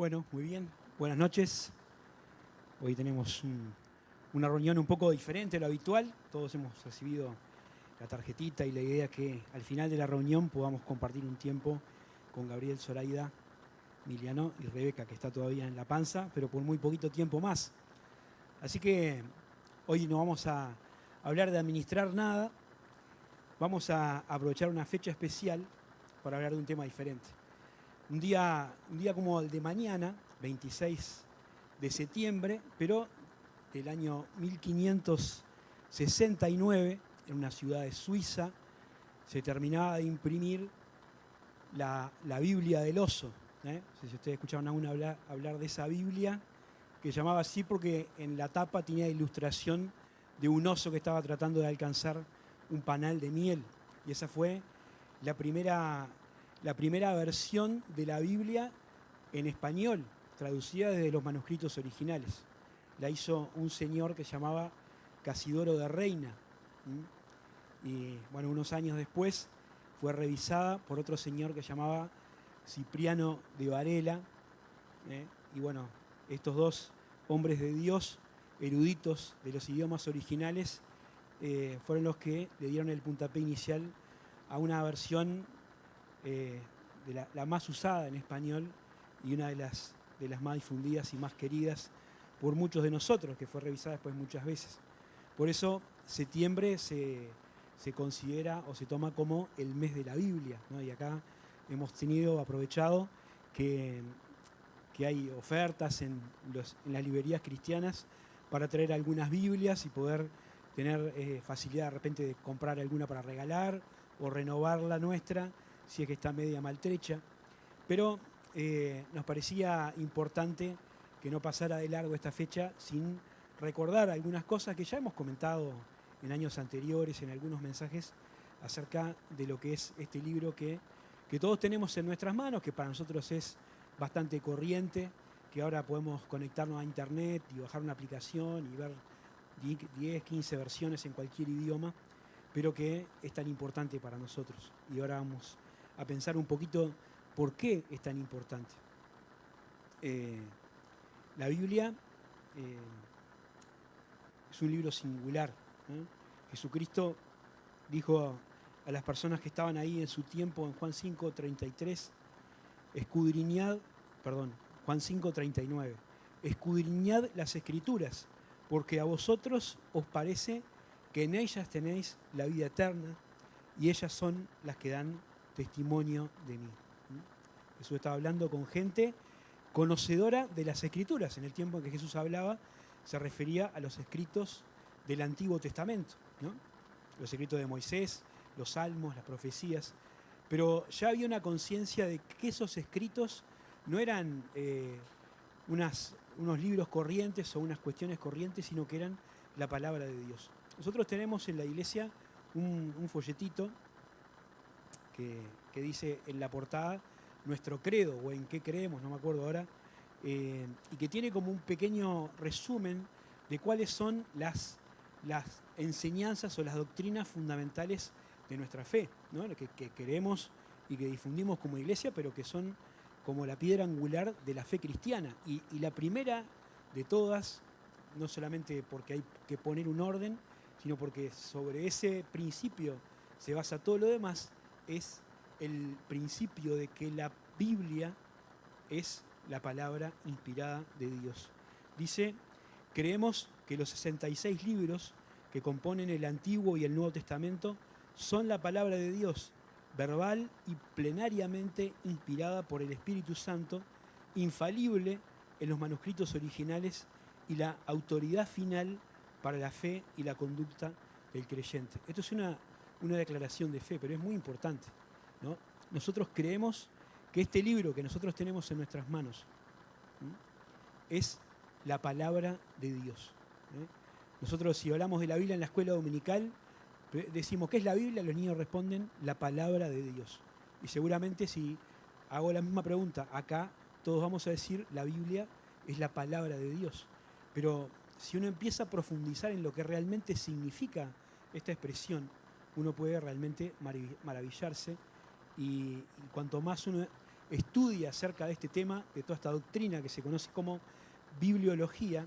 Bueno, muy bien. Buenas noches. Hoy tenemos una reunión un poco diferente a lo habitual. Todos hemos recibido la tarjetita y la idea que al final de la reunión podamos compartir un tiempo con Gabriel, Zoraida, Emiliano y Rebeca, que está todavía en la panza, pero por muy poquito tiempo más. Así que hoy no vamos a hablar de administrar nada. Vamos a aprovechar una fecha especial para hablar de un tema diferente. Un día como el de mañana, 26 de septiembre, pero del año 1569, en una ciudad de Suiza, se terminaba de imprimir la Biblia del oso. No sé si ustedes escucharon aún hablar de esa Biblia, que se llamaba así porque en la tapa tenía ilustración de un oso que estaba tratando de alcanzar un panal de miel. Y esa fue la primera versión de la Biblia en español, traducida desde los manuscritos originales. La hizo un señor que se llamaba Casidoro de Reina. Y bueno, unos años después fue revisada por otro señor que se llamaba Cipriano de Varela. Y bueno, estos dos hombres de Dios, eruditos de los idiomas originales, fueron los que le dieron el puntapié inicial a una versión de la más usada en español y una de las más difundidas y más queridas por muchos de nosotros, que fue revisada después muchas veces. Por eso septiembre se considera o se toma como el mes de la Biblia, ¿no? Y acá hemos aprovechado que hay ofertas en las librerías cristianas para traer algunas Biblias y poder tener facilidad de repente de comprar alguna para regalar o renovar la nuestra si es que está media maltrecha. Pero nos parecía importante que no pasara de largo esta fecha sin recordar algunas cosas que ya hemos comentado en años anteriores, en algunos mensajes, acerca de lo que es este libro que todos tenemos en nuestras manos, que para nosotros es bastante corriente, que ahora podemos conectarnos a internet y bajar una aplicación y ver 10, 15 versiones en cualquier idioma, pero que es tan importante para nosotros. Y ahora vamos a pensar un poquito por qué es tan importante. La Biblia es un libro singular. Jesucristo dijo a las personas que estaban ahí en su tiempo, en Juan 5:33, Juan 5:39, escudriñad las Escrituras, porque a vosotros os parece que en ellas tenéis la vida eterna, y ellas son las que dan testimonio de mí. Jesús estaba hablando con gente conocedora de las Escrituras. En el tiempo en que Jesús hablaba, se refería a los escritos del Antiguo Testamento, ¿no? Los escritos de Moisés, los salmos, las profecías. Pero ya había una conciencia de que esos escritos no eran unos libros corrientes o unas cuestiones corrientes, sino que eran la palabra de Dios. Nosotros tenemos en la iglesia un folletito que dice en la portada nuestro credo, o en qué creemos, no me acuerdo ahora, y que tiene como un pequeño resumen de cuáles son las enseñanzas o las doctrinas fundamentales de nuestra fe, ¿no? que queremos y que difundimos como iglesia, pero que son como la piedra angular de la fe cristiana. Y la primera de todas, no solamente porque hay que poner un orden, sino porque sobre ese principio se basa todo lo demás, es el principio de que la Biblia es la palabra inspirada de Dios. Dice, creemos que los 66 libros que componen el Antiguo y el Nuevo Testamento son la palabra de Dios, verbal y plenariamente inspirada por el Espíritu Santo, infalible en los manuscritos originales y la autoridad final para la fe y la conducta del creyente. Esto es una declaración de fe, pero es muy importante, ¿no? Nosotros creemos que este libro que nosotros tenemos en nuestras manos es la palabra de Dios. Nosotros, si hablamos de la Biblia en la escuela dominical, decimos, ¿qué es la Biblia? Los niños responden, la palabra de Dios. Y seguramente si hago la misma pregunta acá, todos vamos a decir, la Biblia es la palabra de Dios. Pero si uno empieza a profundizar en lo que realmente significa esta expresión, uno puede realmente maravillarse y cuanto más uno estudia acerca de este tema, de toda esta doctrina que se conoce como bibliología,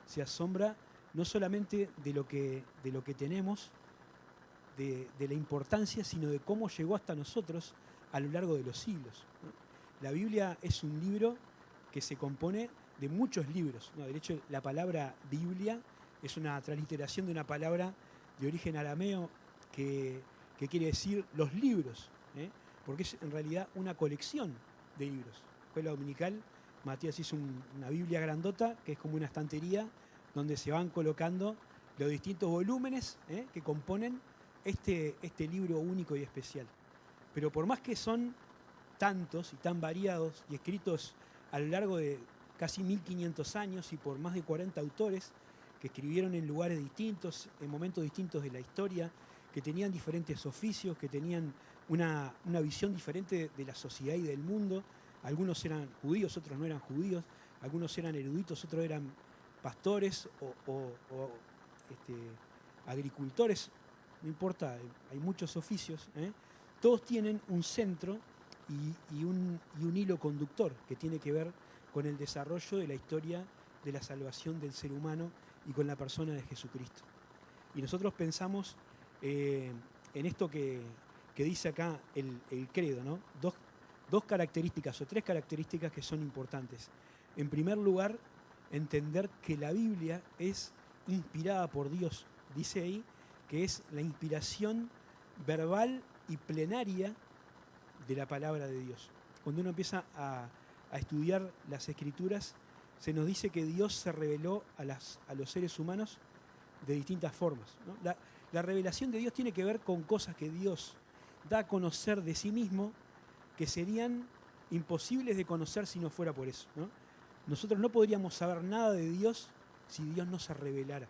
se asombra no solamente de lo que tenemos, de la importancia, sino de cómo llegó hasta nosotros a lo largo de los siglos, ¿no? La Biblia es un libro que se compone de muchos libros, ¿no? De hecho, la palabra Biblia es una transliteración de una palabra de origen arameo que quiere decir los libros, ¿eh? Porque es en realidad una colección de libros. Escuela dominical, Matías hizo una Biblia grandota, que es como una estantería, donde se van colocando los distintos volúmenes, que componen este libro único y especial. Pero por más que son tantos y tan variados y escritos a lo largo de casi 1500 años y por más de 40 autores que escribieron en lugares distintos, en momentos distintos de la historia, que tenían diferentes oficios, que tenían una visión diferente de la sociedad y del mundo. Algunos eran judíos, otros no eran judíos, algunos eran eruditos, otros eran pastores o agricultores, no importa, hay muchos oficios, todos tienen un centro y un hilo conductor que tiene que ver con el desarrollo de la historia de la salvación del ser humano y con la persona de Jesucristo. Y nosotros pensamos en esto que dice acá el credo, ¿no? Dos características o tres características que son importantes. En primer lugar, entender que la Biblia es inspirada por Dios. Dice ahí que es la inspiración verbal y plenaria de la palabra de Dios. Cuando uno empieza a estudiar las Escrituras, se nos dice que Dios se reveló a los seres humanos de distintas formas, ¿no? La revelación de Dios tiene que ver con cosas que Dios da a conocer de sí mismo, que serían imposibles de conocer si no fuera por eso, ¿no? Nosotros no podríamos saber nada de Dios si Dios no se revelara.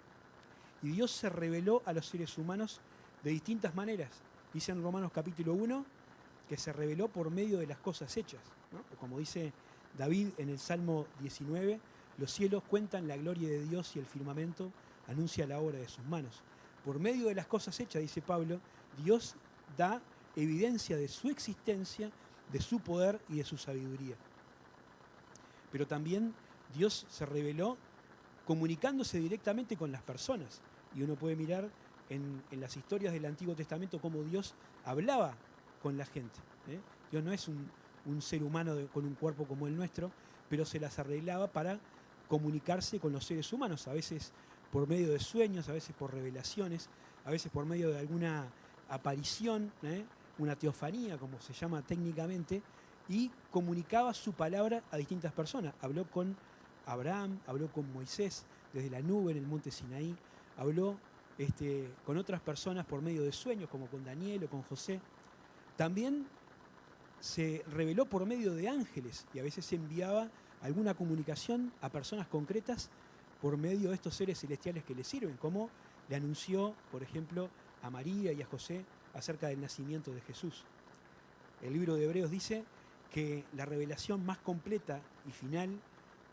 Y Dios se reveló a los seres humanos de distintas maneras. Dice en Romanos capítulo 1 que se reveló por medio de las cosas hechas, ¿no? O como dice David en el Salmo 19, los cielos cuentan la gloria de Dios y el firmamento anuncia la obra de sus manos. Por medio de las cosas hechas, dice Pablo, Dios da evidencia de su existencia, de su poder y de su sabiduría. Pero también Dios se reveló comunicándose directamente con las personas. Y uno puede mirar en las historias del Antiguo Testamento cómo Dios hablaba con la gente, ¿eh? Dios no es un ser humano con un cuerpo como el nuestro, pero se las arreglaba para comunicarse con los seres humanos, a veces por medio de sueños, a veces por revelaciones, a veces por medio de alguna aparición, una teofanía, como se llama técnicamente, y comunicaba su palabra a distintas personas. Habló con Abraham, habló con Moisés desde la nube en el monte Sinaí, habló con otras personas por medio de sueños, como con Daniel o con José. También se reveló por medio de ángeles y a veces se enviaba alguna comunicación a personas concretas por medio de estos seres celestiales que le sirven, como le anunció, por ejemplo, a María y a José acerca del nacimiento de Jesús. El libro de Hebreos dice que la revelación más completa y final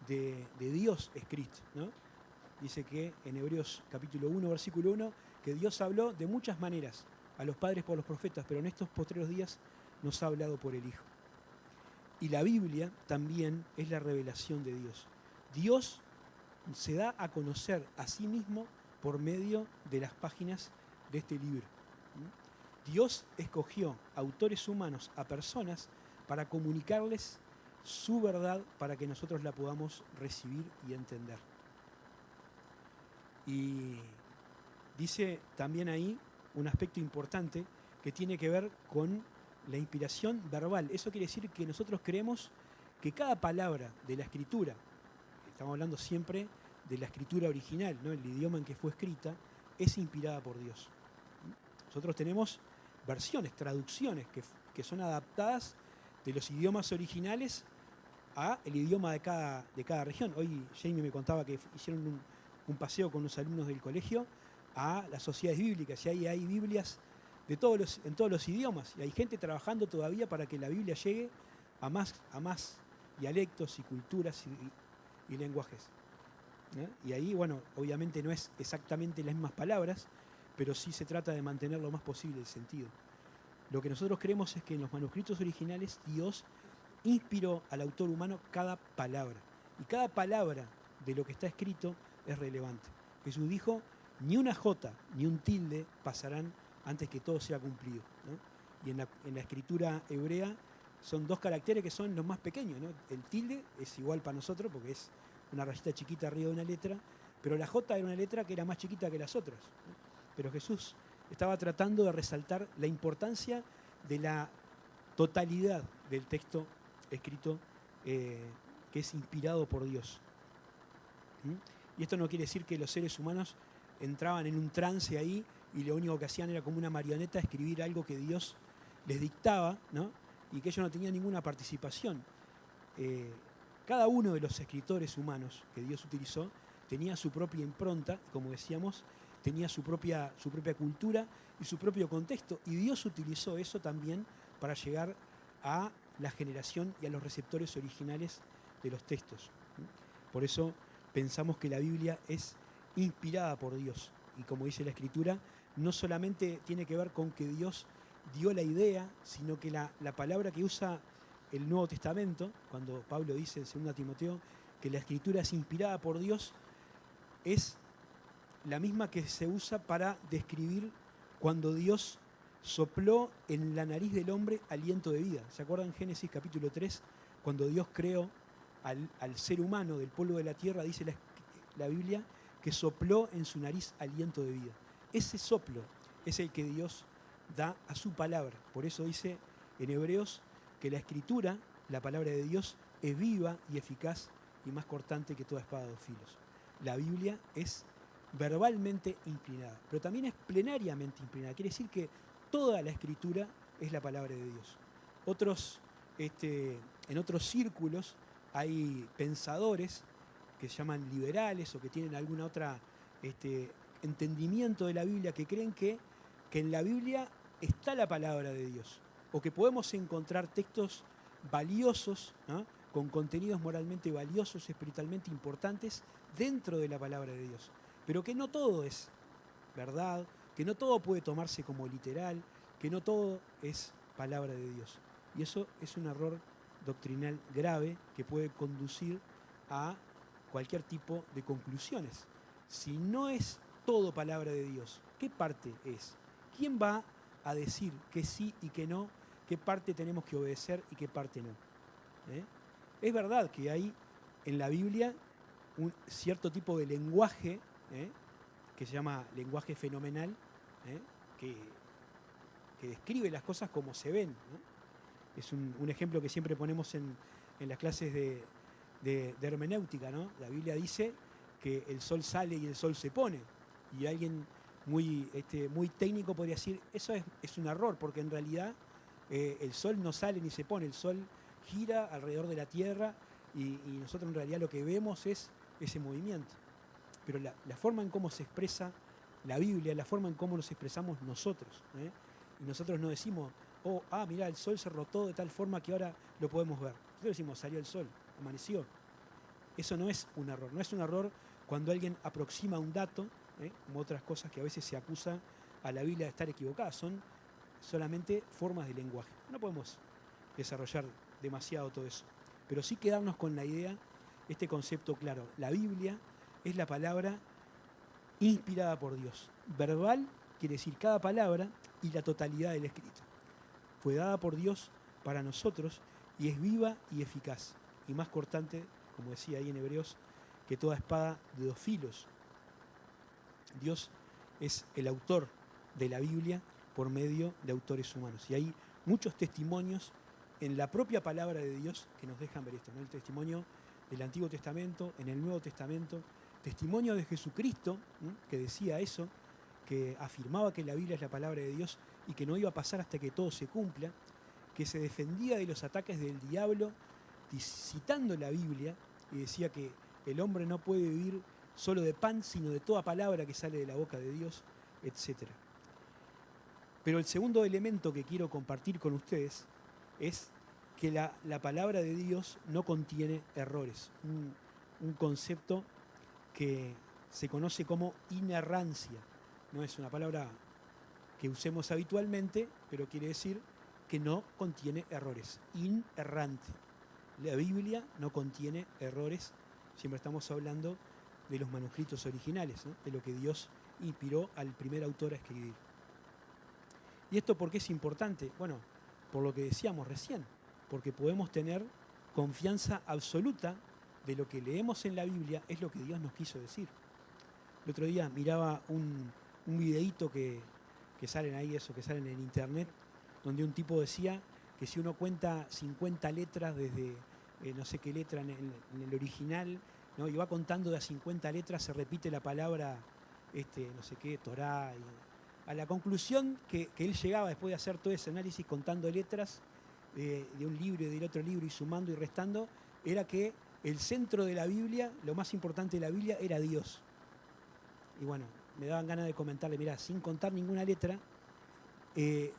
de Dios es Cristo, ¿no? Dice que en Hebreos capítulo 1, versículo 1, que Dios habló de muchas maneras a los padres por los profetas, pero en estos postreros días nos ha hablado por el Hijo. Y la Biblia también es la revelación de Dios. Dios se da a conocer a sí mismo por medio de las páginas de este libro. Dios escogió a autores humanos, a personas, para comunicarles su verdad para que nosotros la podamos recibir y entender. Y dice también ahí un aspecto importante que tiene que ver con la inspiración verbal. Eso quiere decir que nosotros creemos que cada palabra de la Escritura, estamos hablando siempre de la Escritura original, ¿no? El idioma en que fue escrita, es inspirada por Dios. Nosotros tenemos versiones, traducciones que son adaptadas de los idiomas originales a el idioma de cada región. Hoy Jamie me contaba que hicieron un paseo con los alumnos del colegio a las sociedades bíblicas y ahí hay Biblias en todos los idiomas y hay gente trabajando todavía para que la Biblia llegue a más dialectos y culturas y lenguajes, ¿eh? Y ahí, bueno, obviamente no es exactamente las mismas palabras, pero sí se trata de mantener lo más posible el sentido. Lo que nosotros creemos es que en los manuscritos originales Dios inspiró al autor humano cada palabra. Y cada palabra de lo que está escrito es relevante. Jesús dijo, ni una jota ni un tilde pasarán antes que todo sea cumplido, ¿no? Y en la escritura hebrea son dos caracteres que son los más pequeños, ¿no? El tilde es igual para nosotros porque es una rayita chiquita arriba de una letra, pero la jota era una letra que era más chiquita que las otras, ¿no? Pero Jesús estaba tratando de resaltar la importancia de la totalidad del texto escrito que es inspirado por Dios. Y esto no quiere decir que los seres humanos entraban en un trance ahí y lo único que hacían era como una marioneta escribir algo que Dios les dictaba, ¿no? Y que ellos no tenían ninguna participación. Cada uno de los escritores humanos que Dios utilizó tenía su propia impronta, como decíamos, tenía su propia cultura y su propio contexto. Y Dios utilizó eso también para llegar a la generación y a los receptores originales de los textos. Por eso pensamos que la Biblia es inspirada por Dios. Y como dice la Escritura, no solamente tiene que ver con que Dios dio la idea, sino que la palabra que usa el Nuevo Testamento, cuando Pablo dice en 2 Timoteo que la Escritura es inspirada por Dios, es la misma que se usa para describir cuando Dios sopló en la nariz del hombre aliento de vida. ¿Se acuerdan en Génesis capítulo 3? Cuando Dios creó al ser humano del polvo de la tierra, dice la Biblia, que sopló en su nariz aliento de vida. Ese soplo es el que Dios da a su palabra. Por eso dice en Hebreos que la Escritura, la palabra de Dios, es viva y eficaz y más cortante que toda espada de dos filos. La Biblia es verbalmente inclinada, pero también es plenariamente inclinada. Quiere decir que toda la Escritura es la palabra de Dios. En otros círculos hay pensadores que se llaman liberales o que tienen alguna otra entendimiento de la Biblia, que creen que en la Biblia está la palabra de Dios, o que podemos encontrar textos valiosos, ¿no?, con contenidos moralmente valiosos, espiritualmente importantes, dentro de la palabra de Dios. Pero que no todo es verdad, que no todo puede tomarse como literal, que no todo es palabra de Dios. Y eso es un error doctrinal grave que puede conducir a cualquier tipo de conclusiones. Si no es todo palabra de Dios, ¿qué parte es? ¿Quién va a decir que sí y que no? ¿Qué parte tenemos que obedecer y qué parte no? Es verdad que hay en la Biblia un cierto tipo de lenguaje que se llama lenguaje fenomenal, que describe las cosas como se ven, ¿no? Es un ejemplo que siempre ponemos en las clases de hermenéutica, ¿no? La Biblia dice que el sol sale y el sol se pone. Y alguien muy técnico podría decir, eso es un error, porque en realidad el sol no sale ni se pone, el sol gira alrededor de la Tierra y nosotros en realidad lo que vemos es ese movimiento. Pero la forma en cómo se expresa la Biblia, la forma en cómo nos expresamos nosotros, y nosotros no decimos, mirá, el sol se rotó de tal forma que ahora lo podemos ver. Nosotros decimos, salió el sol, amaneció. Eso no es un error. No es un error cuando alguien aproxima un dato, como otras cosas que a veces se acusa a la Biblia de estar equivocada. Son solamente formas de lenguaje. No podemos desarrollar demasiado todo eso. Pero sí quedarnos con la idea, este concepto claro. La Biblia es la palabra inspirada por Dios. Verbal quiere decir cada palabra y la totalidad del escrito. Fue dada por Dios para nosotros y es viva y eficaz. Y más cortante, como decía ahí en Hebreos, que toda espada de dos filos. Dios es el autor de la Biblia por medio de autores humanos. Y hay muchos testimonios en la propia palabra de Dios que nos dejan ver esto, ¿no? El testimonio del Antiguo Testamento, en el Nuevo Testamento, testimonio de Jesucristo, que decía eso, que afirmaba que la Biblia es la palabra de Dios y que no iba a pasar hasta que todo se cumpla, que se defendía de los ataques del diablo citando la Biblia y decía que el hombre no puede vivir solo de pan, sino de toda palabra que sale de la boca de Dios, etc. Pero el segundo elemento que quiero compartir con ustedes es que la palabra de Dios no contiene errores, un concepto que se conoce como inerrancia. No es una palabra que usemos habitualmente, pero quiere decir que no contiene errores. Inerrante. La Biblia no contiene errores, siempre estamos hablando de los manuscritos originales, ¿no? De lo que Dios inspiró al primer autor a escribir. ¿Y esto por qué es importante? Bueno, por lo que decíamos recién, porque podemos tener confianza absoluta de lo que leemos en la Biblia es lo que Dios nos quiso decir. El otro día miraba un videíto que salen ahí, eso, que salen en internet, donde un tipo decía que si uno cuenta 50 letras desde no sé qué letra en el original, ¿no? Y va contando de a 50 letras, se repite la palabra, no sé qué, Torá. A la conclusión que él llegaba después de hacer todo ese análisis contando letras de un libro y del otro libro y sumando y restando, era que el centro de la Biblia, lo más importante de la Biblia, era Dios. Y bueno, me daban ganas de comentarle, mirá, sin contar ninguna letra,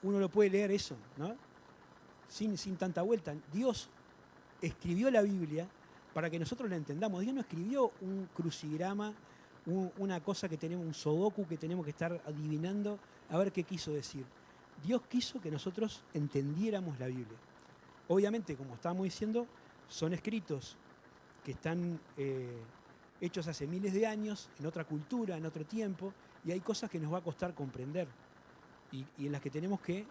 uno lo puede leer eso, ¿no? Sin tanta vuelta. Dios escribió la Biblia para que nosotros la entendamos. Dios no escribió un crucigrama, una cosa que tenemos, un sudoku que tenemos que estar adivinando a ver qué quiso decir. Dios quiso que nosotros entendiéramos la Biblia. Obviamente, como estábamos diciendo, son escritos que están hechos hace miles de años, en otra cultura, en otro tiempo, y hay cosas que nos va a costar comprender y en las que tenemos que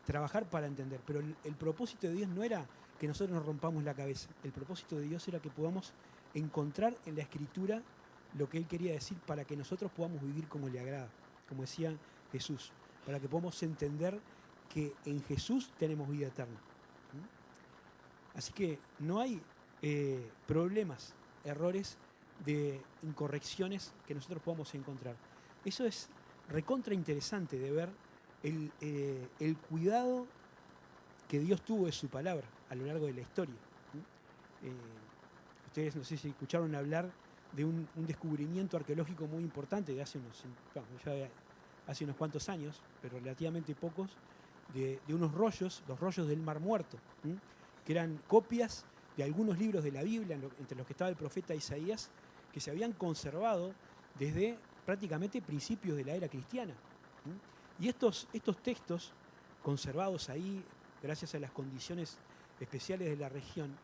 trabajar para entender. Pero el propósito de Dios no era que nosotros nos rompamos la cabeza. El propósito de Dios era que podamos encontrar en la Escritura lo que Él quería decir para que nosotros podamos vivir como le agrada, como decía Jesús, para que podamos entender que en Jesús tenemos vida eterna. Así que no hay problemas, errores de incorrecciones que nosotros podamos encontrar. Eso es recontra interesante de ver el cuidado que Dios tuvo de su palabra a lo largo de la historia. Ustedes no sé si escucharon hablar de un descubrimiento arqueológico muy importante de hace unos cuantos años, pero relativamente pocos, de unos rollos, los rollos del Mar Muerto, que eran copias de algunos libros de la Biblia, entre los que estaba el profeta Isaías, que se habían conservado desde prácticamente principios de la era cristiana. Y estos textos, conservados ahí, gracias a las condiciones especiales de la región,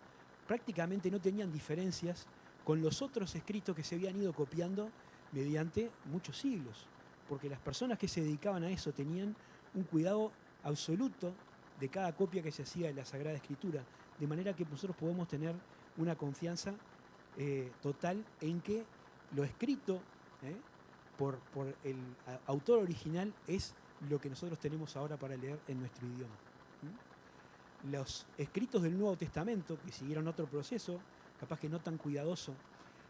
prácticamente no tenían diferencias con los otros escritos que se habían ido copiando mediante muchos siglos, porque las personas que se dedicaban a eso tenían un cuidado absoluto de cada copia que se hacía de la Sagrada Escritura, de manera que nosotros podemos tener una confianza total en que lo escrito por el autor original es lo que nosotros tenemos ahora para leer en nuestro idioma. Los escritos del Nuevo Testamento, que siguieron otro proceso, capaz que no tan cuidadoso,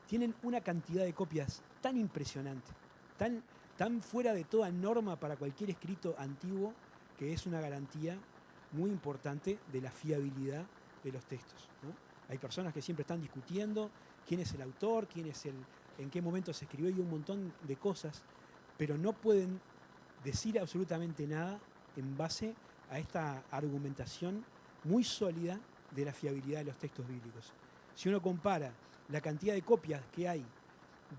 tienen una cantidad de copias tan impresionante, tan fuera de toda norma para cualquier escrito antiguo, que es una garantía muy importante de la fiabilidad de los textos, ¿no? Hay personas que siempre están discutiendo quién es el autor, en qué momento se escribió y un montón de cosas, pero no pueden decir absolutamente nada en base a esta argumentación muy sólida de la fiabilidad de los textos bíblicos. Si uno compara la cantidad de copias que hay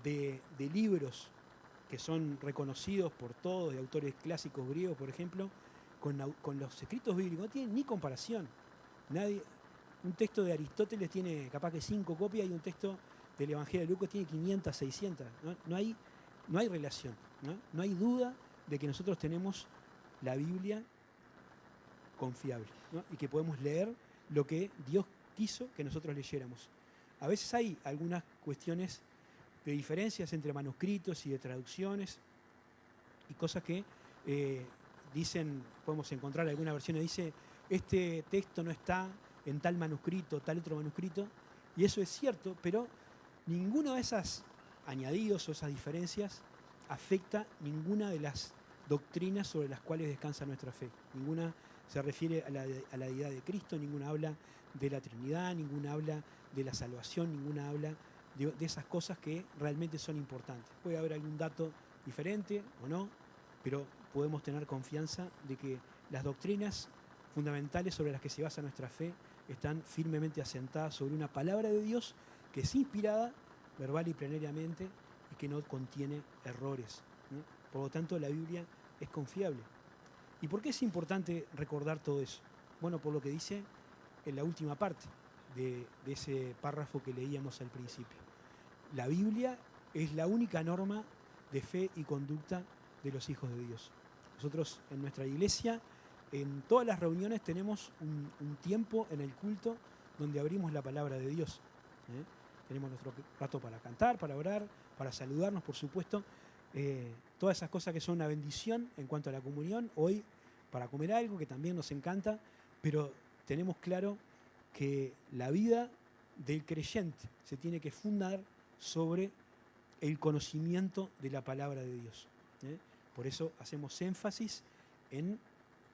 de libros que son reconocidos por todos, de autores clásicos griegos, por ejemplo, con los escritos bíblicos, no tienen ni comparación. Un texto de Aristóteles tiene capaz que 5 copias y un texto del Evangelio de Lucas tiene 500, 600. No hay relación, ¿no? No hay duda de que nosotros tenemos la Biblia confiable, ¿no? Y que podemos leer lo que Dios quiso que nosotros leyéramos. A veces hay algunas cuestiones de diferencias entre manuscritos y de traducciones y cosas que dicen, podemos encontrar alguna versión que dice, este texto no está en tal manuscrito, tal otro manuscrito, y eso es cierto, pero ninguno de esos añadidos o esas diferencias afecta ninguna de las doctrinas sobre las cuales descansa nuestra fe. Ninguna se refiere a la deidad de Cristo, ninguna habla de la Trinidad, ninguna habla de la salvación, ninguna habla de esas cosas que realmente son importantes. Puede haber algún dato diferente o no, pero podemos tener confianza de que las doctrinas fundamentales sobre las que se basa nuestra fe están firmemente asentadas sobre una palabra de Dios que es inspirada, verbal y plenariamente, y que no contiene errores, ¿no? Por lo tanto, la Biblia es confiable. ¿Y por qué es importante recordar todo eso? Bueno, por lo que dice en la última parte. de ese párrafo que leíamos al principio. La Biblia es la única norma de fe y conducta de los hijos de Dios. Nosotros en nuestra iglesia, en todas las reuniones tenemos un tiempo en el culto donde abrimos la palabra de Dios. Tenemos nuestro rato para cantar, para orar, para saludarnos, por supuesto. Todas esas cosas que son una bendición en cuanto a la comunión. Hoy para comer algo que también nos encanta, pero tenemos claro que la vida del creyente se tiene que fundar sobre el conocimiento de la palabra de Dios. Por eso hacemos énfasis en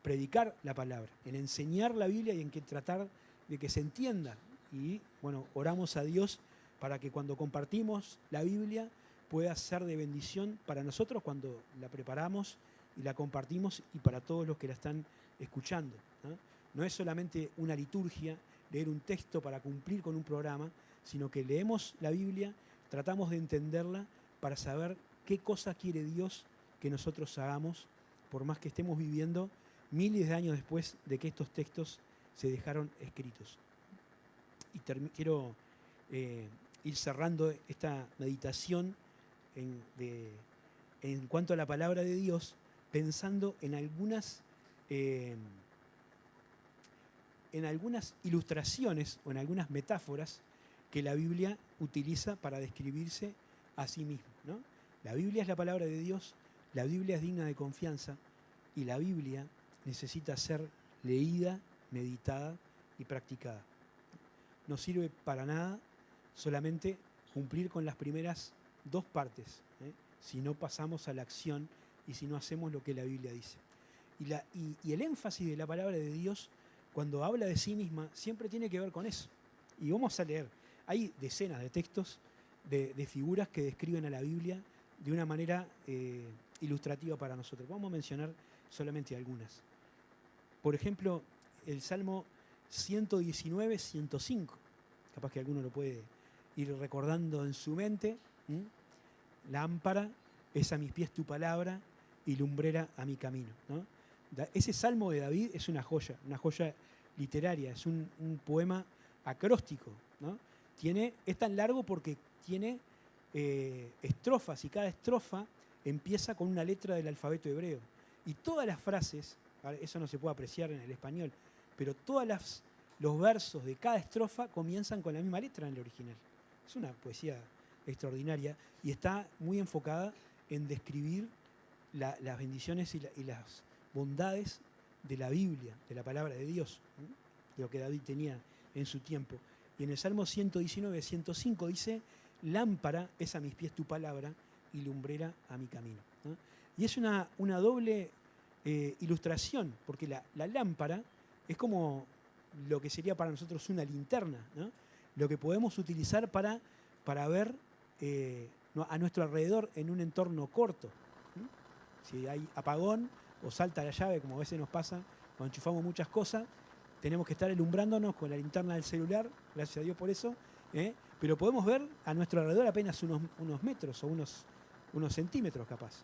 predicar la palabra, en enseñar la Biblia y en que tratar de que se entienda. Y bueno, oramos a Dios para que cuando compartimos la Biblia pueda ser de bendición para nosotros cuando la preparamos y la compartimos y para todos los que la están escuchando. No es solamente una liturgia, leer un texto para cumplir con un programa, sino que leemos la Biblia, tratamos de entenderla para saber qué cosa quiere Dios que nosotros hagamos, por más que estemos viviendo miles de años después de que estos textos se dejaron escritos. Y quiero ir cerrando esta meditación en cuanto a la palabra de Dios, pensando en algunas ilustraciones o en algunas metáforas que la Biblia utiliza para describirse a sí misma, ¿no? La Biblia es la palabra de Dios, la Biblia es digna de confianza y la Biblia necesita ser leída, meditada y practicada. No sirve para nada solamente cumplir con las primeras dos partes, si no pasamos a la acción y si no hacemos lo que la Biblia dice. Y el énfasis de la palabra de Dios, cuando habla de sí misma, siempre tiene que ver con eso. Y vamos a leer, hay decenas de textos de figuras que describen a la Biblia de una manera ilustrativa para nosotros. Vamos a mencionar solamente algunas. Por ejemplo, el Salmo 119, 105. Capaz que alguno lo puede ir recordando en su mente. Lámpara es a mis pies tu palabra y lumbrera a mi camino, ¿no? Ese Salmo de David es una joya literaria, es un poema acróstico, ¿no? Es tan largo porque tiene estrofas y cada estrofa empieza con una letra del alfabeto hebreo. Y todas las frases, eso no se puede apreciar en el español, pero todos los versos de cada estrofa comienzan con la misma letra en el original. Es una poesía extraordinaria y está muy enfocada en describir las bendiciones y las bondades de la Biblia, de la palabra de Dios, de lo que David tenía en su tiempo. Y en el Salmo 119, 105 dice: lámpara es a mis pies tu palabra y lumbrera a mi camino, ¿no? Y es una doble ilustración, porque la lámpara es como lo que sería para nosotros una linterna, ¿no? Lo que podemos utilizar para ver a nuestro alrededor en un entorno corto. Si hay apagón o salta la llave, como a veces nos pasa cuando enchufamos muchas cosas, tenemos que estar alumbrándonos con la linterna del celular, gracias a Dios por eso, pero podemos ver a nuestro alrededor apenas unos metros o unos centímetros capaz.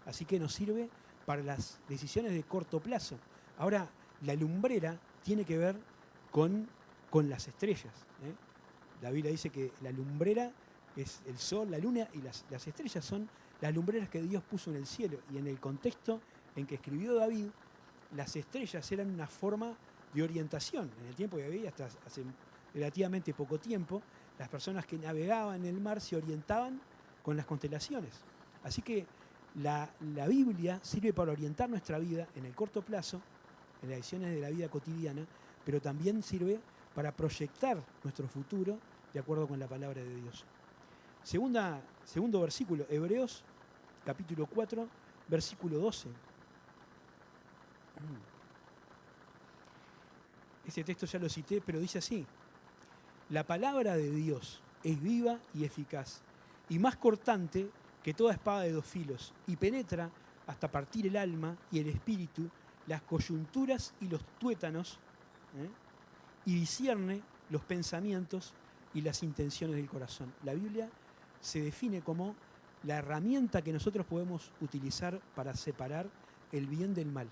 Así que nos sirve para las decisiones de corto plazo. Ahora, la lumbrera tiene que ver con las estrellas. La Biblia dice que la lumbrera es el sol, la luna y las estrellas son las lumbreras que Dios puso en el cielo. Y en el contexto en que escribió David, las estrellas eran una forma de orientación. En el tiempo de David, hasta hace relativamente poco tiempo, las personas que navegaban en el mar se orientaban con las constelaciones. Así que la Biblia sirve para orientar nuestra vida en el corto plazo, en las decisiones de la vida cotidiana, pero también sirve para proyectar nuestro futuro de acuerdo con la palabra de Dios. Segundo versículo, Hebreos capítulo 4, versículo 12. Ese texto ya lo cité, pero dice así: la palabra de Dios es viva y eficaz, y más cortante que toda espada de dos filos, y penetra hasta partir el alma y el espíritu, las coyunturas y los tuétanos, y discierne los pensamientos y las intenciones del corazón. La Biblia se define como la herramienta que nosotros podemos utilizar para separar el bien del mal,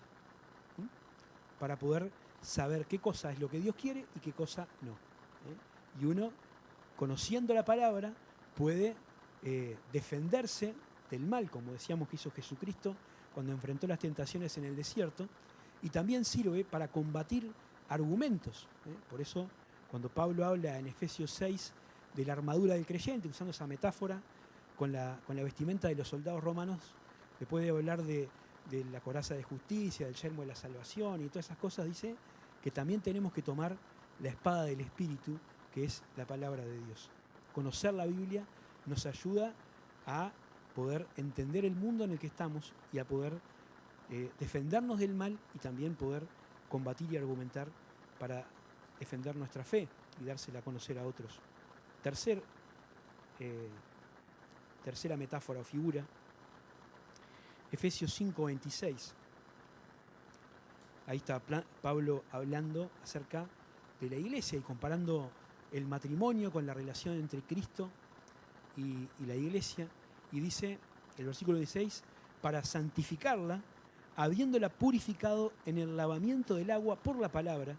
para poder saber qué cosa es lo que Dios quiere y qué cosa no. Y uno, conociendo la palabra, puede defenderse del mal, como decíamos que hizo Jesucristo cuando enfrentó las tentaciones en el desierto, y también sirve para combatir argumentos. Por eso, cuando Pablo habla en Efesios 6 de la armadura del creyente, usando esa metáfora con la vestimenta de los soldados romanos, después de hablar de la coraza de justicia, del yelmo de la salvación y todas esas cosas, dice que también tenemos que tomar la espada del Espíritu, que es la palabra de Dios. Conocer la Biblia nos ayuda a poder entender el mundo en el que estamos y a poder defendernos del mal y también poder combatir y argumentar para defender nuestra fe y dársela a conocer a otros. Tercera metáfora o figura, Efesios 5:26. Ahí está Pablo hablando acerca de la iglesia y comparando el matrimonio con la relación entre Cristo y la iglesia. Y dice, el versículo 16, para santificarla, habiéndola purificado en el lavamiento del agua por la palabra,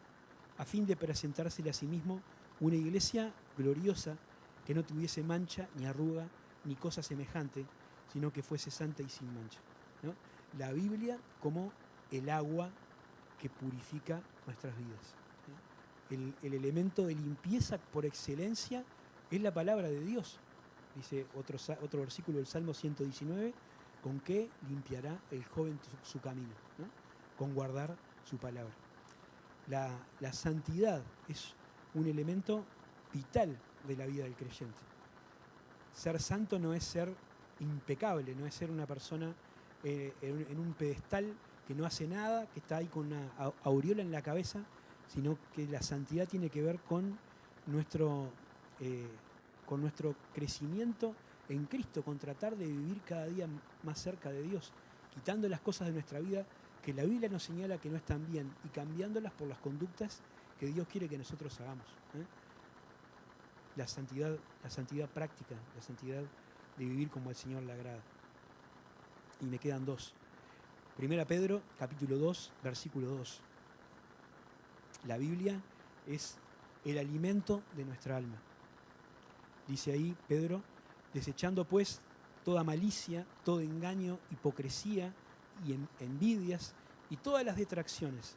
a fin de presentársela a sí mismo una iglesia gloriosa, que no tuviese mancha, ni arruga, ni cosa semejante, sino que fuese santa y sin mancha, ¿no? La Biblia como el agua que purifica nuestras vidas. El elemento de limpieza por excelencia es la palabra de Dios. Dice otro versículo del Salmo 119, ¿con qué limpiará el joven su camino? ¿No? Con guardar su palabra. La santidad es un elemento vital de la vida del creyente. Ser santo no es ser impecable, no es ser una persona en un pedestal que no hace nada, que está ahí con una aureola en la cabeza, sino que la santidad tiene que ver con nuestro crecimiento en Cristo, con tratar de vivir cada día más cerca de Dios, quitando las cosas de nuestra vida que la Biblia nos señala que no están bien y cambiándolas por las conductas que Dios quiere que nosotros hagamos. La santidad práctica, la santidad de vivir como el Señor le agrada. Y me quedan dos. 1 Pedro, capítulo 2, versículo 2. La Biblia es el alimento de nuestra alma. Dice ahí Pedro, desechando pues toda malicia, todo engaño, hipocresía y envidias y todas las detracciones.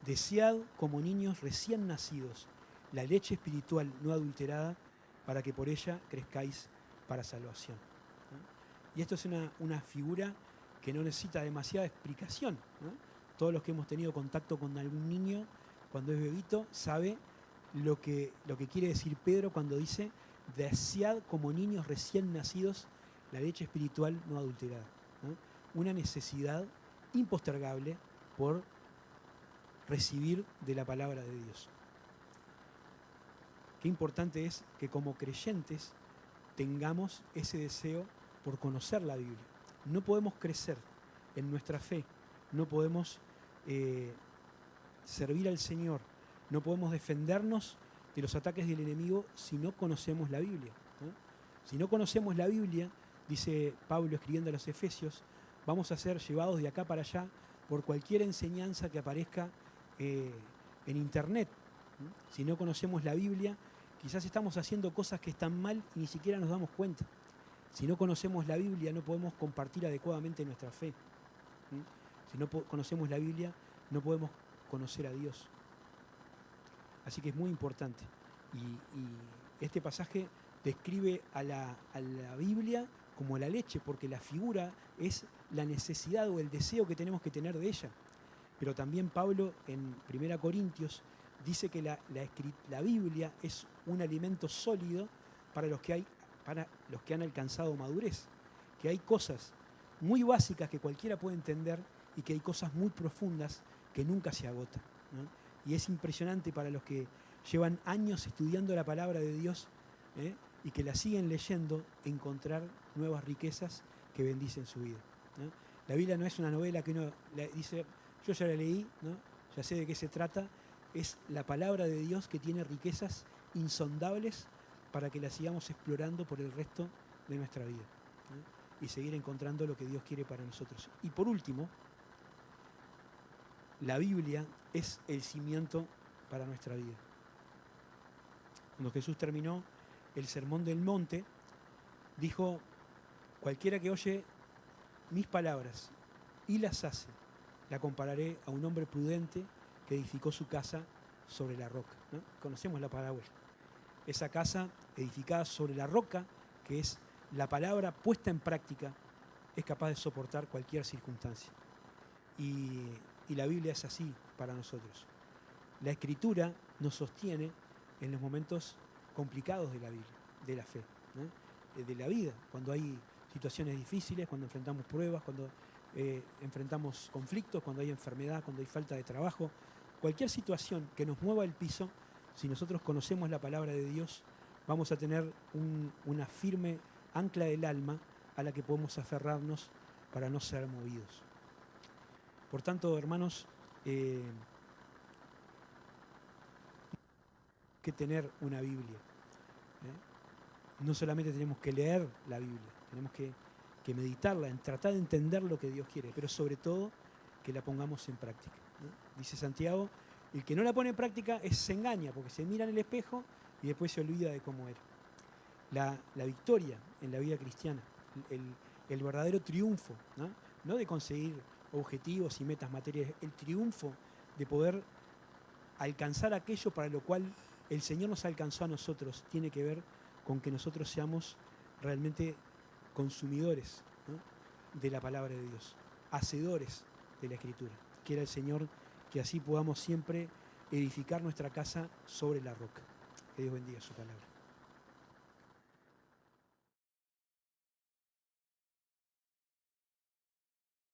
Desead como niños recién nacidos la leche espiritual no adulterada para que por ella crezcáis para salvación. Y esto es una figura que no necesita demasiada explicación, ¿no? Todos los que hemos tenido contacto con algún niño cuando es bebito sabe lo que quiere decir Pedro cuando dice desead como niños recién nacidos la leche espiritual no adulterada, ¿no? Una necesidad impostergable por recibir de la palabra de Dios. Qué importante es que como creyentes tengamos ese deseo por conocer la Biblia. No podemos crecer en nuestra fe, no podemos servir al Señor, no podemos defendernos de los ataques del enemigo si no conocemos la Biblia, ¿no? Si no conocemos la Biblia, dice Pablo escribiendo a los Efesios, vamos a ser llevados de acá para allá por cualquier enseñanza que aparezca en internet. Si no conocemos la Biblia, quizás estamos haciendo cosas que están mal y ni siquiera nos damos cuenta. Si no conocemos la Biblia, no podemos compartir adecuadamente nuestra fe. Si no conocemos la Biblia, no podemos conocer a Dios. Así que es muy importante. Y este pasaje describe a la Biblia como la leche, porque la figura es la necesidad o el deseo que tenemos que tener de ella. Pero también Pablo en 1 Corintios dice que la Biblia es un alimento sólido para los que han alcanzado madurez, que hay cosas muy básicas que cualquiera puede entender y que hay cosas muy profundas que nunca se agotan, ¿no? Y es impresionante para los que llevan años estudiando la palabra de Dios y que la siguen leyendo, encontrar nuevas riquezas que bendicen su vida, ¿no? La Biblia no es una novela que uno dice, yo ya la leí, ¿no? Ya sé de qué se trata. Es la palabra de Dios que tiene riquezas insondables para que las sigamos explorando por el resto de nuestra vida, ¿no? Y seguir encontrando lo que Dios quiere para nosotros. Y por último, la Biblia es el cimiento para nuestra vida. Cuando Jesús terminó el sermón del monte, dijo: cualquiera que oye mis palabras y las hace, la compararé a un hombre prudente que edificó su casa sobre la roca, ¿no? Conocemos la parábola. Esa casa edificada sobre la roca, que es la palabra puesta en práctica, es capaz de soportar cualquier circunstancia. Y la Biblia es así para nosotros. La Escritura nos sostiene en los momentos complicados de la Biblia, de la fe, ¿no? De la vida, cuando hay situaciones difíciles, cuando enfrentamos pruebas, cuando enfrentamos conflictos, cuando hay enfermedad, cuando hay falta de trabajo. Cualquier situación que nos mueva el piso, si nosotros conocemos la palabra de Dios, vamos a tener una firme ancla del alma a la que podemos aferrarnos para no ser movidos. Por tanto, hermanos, que tener una Biblia. No solamente tenemos que leer la Biblia, tenemos que meditarla, en tratar de entender lo que Dios quiere, pero sobre todo que la pongamos en práctica, ¿no? Dice Santiago, el que no la pone en práctica se engaña, porque se mira en el espejo y después se olvida de cómo era. La victoria en la vida cristiana, el verdadero triunfo, ¿no? De conseguir objetivos y metas materiales, el triunfo de poder alcanzar aquello para lo cual el Señor nos alcanzó a nosotros, tiene que ver con que nosotros seamos realmente consumidores, ¿no? De la palabra de Dios, hacedores de la Escritura. Quiera el Señor que así podamos siempre edificar nuestra casa sobre la roca. Que Dios bendiga su palabra.